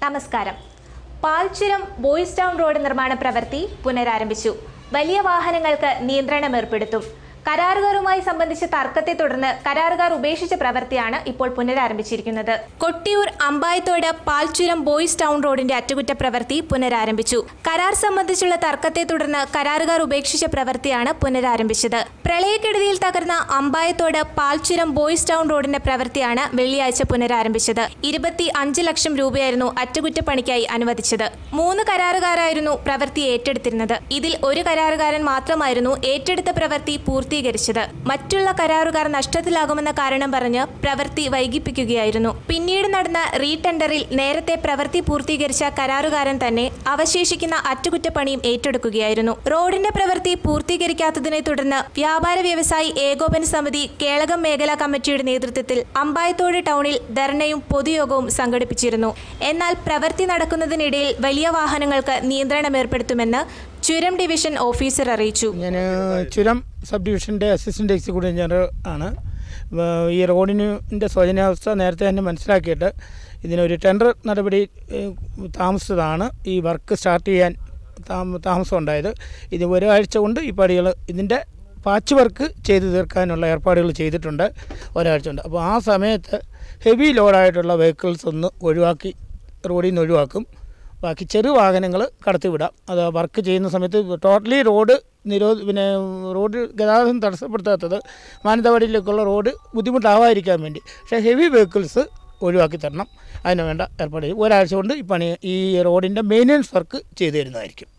നമസ്കാരം. Palchuram boys town road നിർമ്മാണ പ്രവൃത്തി പുനരാരംഭിച്ചു. വലിയ വാഹനങ്ങൾക്ക് നിയന്ത്രണം ഏർപ്പെടുത്തും. കരാറുകാരുമായി സംബന്ധിച്ച തർക്കത്തെ തുടർന്ന് കരാറുകാർ ഉപേക്ഷിച്ച പ്രവൃത്തിയാണ് ഇപ്പോൾ പുനരാരംഭിച്ചിരിക്കുന്നത്. കൊട്ടിയൂർ അമ്പായത്തോട് പാൽച്ചുരം ബോയ്സ് ടൗൺ റോഡിന്റെ അറ്റകുറ്റപ്രവൃത്തി പുനരാരംഭിച്ചു. കരാർ സംബന്ധിച്ചുള്ള തർക്കത്തെ തുടർന്ന് കരാറുകാർ ഉപേക്ഷിച്ച പ്രവൃത്തിയാണ് പുനരാരംഭിച്ചത്. പ്രളയക്കെടുതിയിൽ തകർന്ന അമ്പായത്തോട് പാൽച്ചുരം ബോയ്സ് ടൗൺ റോഡിന്റെ പ്രവൃത്തിയാണ് വെള്ളിയാഴ്ച പുനരാരംഭിച്ചത്. 25 ലക്ഷം രൂപയായിരുന്നു അറ്റകുറ്റപ്പണിക്കായി അനുവദിച്ചത്. 3 കരാറുകാരായിരുന്നു പ്രവൃത്തി ഏറ്റെടുത്തിരുന്നത്. ഇതിൽ ഒരു കരാറുകാരൻ മാത്രമായിരുന്നു ഏറ്റെടുത്ത പ്രവൃത്തി പൂർത്തീകരിച്ചത്. മറ്റുള്ള കരാറുകാർ നഷ്ടത്തിലാകുമെന്ന കാരണം പറഞ്ഞ് പ്രവൃത്തി വൈകിപ്പിക്കുകയായിരുന്നു. പിന്നീട് നടന്ന റീടെൻഡറിൽ നേരത്തെ പ്രവൃത്തി പൂർത്തീകരിച്ച കരാറുകാരൻ തന്നെ അവശേഷിക്കുന്ന അറ്റകുറ്റപ്പണിയും ഏറ്റെടുക്കുകയായിരുന്നു. റോഡിന്റെ പ്രവൃത്തി പൂർത്തീകരിക്കാത്തതിനെ തുടർന്ന് വ്യാപാര വ്യവസായി ഏകോപന സമിതി കേളകം മേഖലാ കമ്മിറ്റിയുടെ നേതൃത്വത്തിൽ അമ്പായത്തോട് ടൗണിൽ ധർണയും പൊതുയോഗവും സംഘടിപ്പിച്ചിരുന്നു. എന്നാൽ പ്രവൃത്തി നടക്കുന്നതിനിടയിൽ വലിയ വാഹനങ്ങൾക്ക് നിയന്ത്രണം ഏർപ്പെടുത്തുമെന്ന് ചുരം ഡിവിഷൻ ഓഫീസർ അറിയിച്ചു. ഞാൻ ചുരം സബ് ഡിവിഷൻ്റെ അസിസ്റ്റന്റ് എക്സിക്യൂട്ടീവ് എഞ്ചിനീയർ ആണ്. ഈ റോഡിൻ്റെ ശോചനീയാവസ്ഥ നേരത്തെ തന്നെ മനസ്സിലാക്കിയിട്ട് ഇതിനൊരു ടെൻഡർ നടപടി താമസിച്ചതാണ് ഈ വർക്ക് സ്റ്റാർട്ട് ചെയ്യാൻ താമസം ഉണ്ടായത്. ഇത് ഒരാഴ്ച കൊണ്ട് ഈ പടികൾ ഇതിൻ്റെ പാച്ച് വർക്ക് ചെയ്ത് തീർക്കാനുള്ള ഏർപ്പാടുകൾ ചെയ്തിട്ടുണ്ട്. ഒരാഴ്ച കൊണ്ട്. അപ്പോൾ ആ സമയത്ത് ഹെവി ലോഡായിട്ടുള്ള വെഹിക്കിൾസ് ഒന്ന് ഒഴിവാക്കി റോഡിൽ നിന്ന് ഒഴിവാക്കും. ബാക്കി ചെറു വാഹനങ്ങൾ കടത്തിവിടാം. അത് വർക്ക് ചെയ്യുന്ന സമയത്ത് ടോട്ടലി റോഡ് റോഡ് ഗതാഗതം തടസ്സപ്പെടുത്താത്തത് മാനന്തവാടിയിലേക്കുള്ള റോഡ് ബുദ്ധിമുട്ടാവാതിരിക്കാൻ വേണ്ടി. പക്ഷേ ഹെവി വെഹിക്കിൾസ് ഒഴിവാക്കി തരണം. അതിന് വേണ്ട ഏർപ്പാട് ഒരാഴ്ച കൊണ്ട് ഈ റോഡിൻ്റെ മെയിൻ്റനൻസ് വർക്ക് ചെയ്തു തരുന്നതായിരിക്കും.